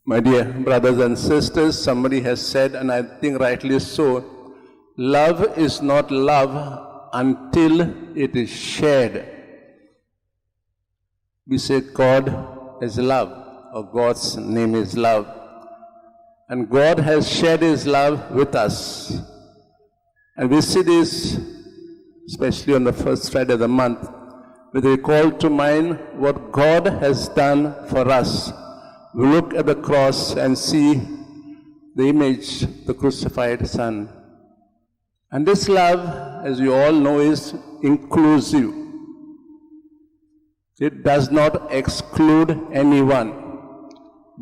My dear brothers and sisters, somebody has said, and I think rightly so, love is not love until it is shared. We say God is love, or God's name is love. And God has shared His love with us. And we see this, especially on the first Friday of the month, when we call to mind what God has done for us. We look at the cross and see the image, the crucified Son. And this love, as you all know, is inclusive. It does not exclude anyone,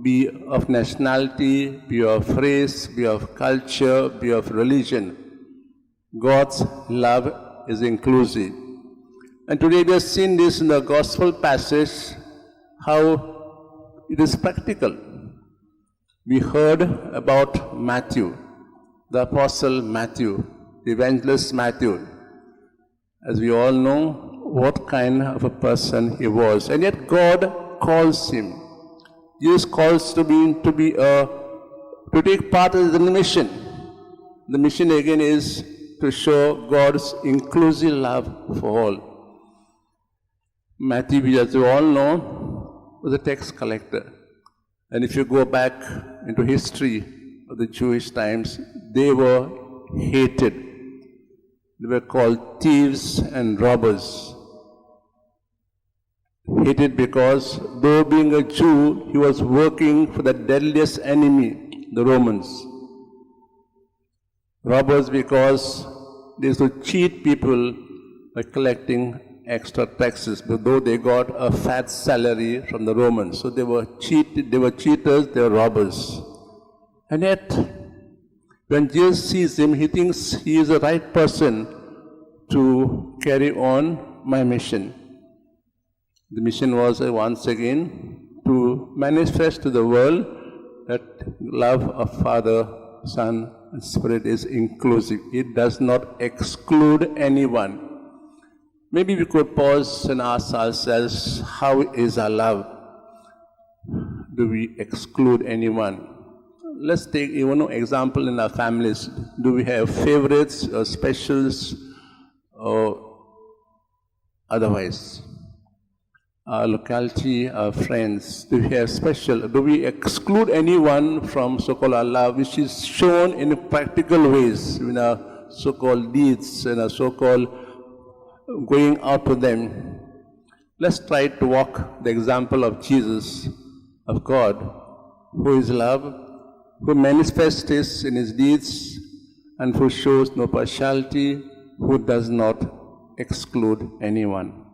be of nationality, be of race, be of culture, be of religion. God's love is inclusive. And today we have seen this in the gospel passage, how it is practical. We heard about Matthew, the apostle Matthew, the evangelist Matthew. As we all know, what kind of a person he was. And yet God calls him. Jesus calls to take part in the mission. The mission again is to show God's inclusive love for all. Matthew, as you all know, was a tax collector. And if you go back into history of the Jewish times, they were hated. They were called thieves and robbers. Hated because, though being a Jew, he was working for the deadliest enemy, the Romans. Robbers because they used to cheat people by collecting extra taxes, but though they got a fat salary from the Romans. So they were cheaters, they were robbers. And yet, when Jesus sees him, he thinks he is the right person to carry on my mission. The mission was once again to manifest to the world that love of Father, Son, and Spirit is inclusive. It does not exclude anyone. Maybe we could pause and ask ourselves, how is our love? Do we exclude anyone? Let's take even an example in our families. Do we have favorites or specials or otherwise? Our locality, our friends, do we have special? Do we exclude anyone from so-called our love, which is shown in practical ways, in our so-called deeds and our so-called going out to them? Let's try to walk the example of Jesus, of God, who is love, who manifests this in his deeds, and who shows no partiality, who does not exclude anyone.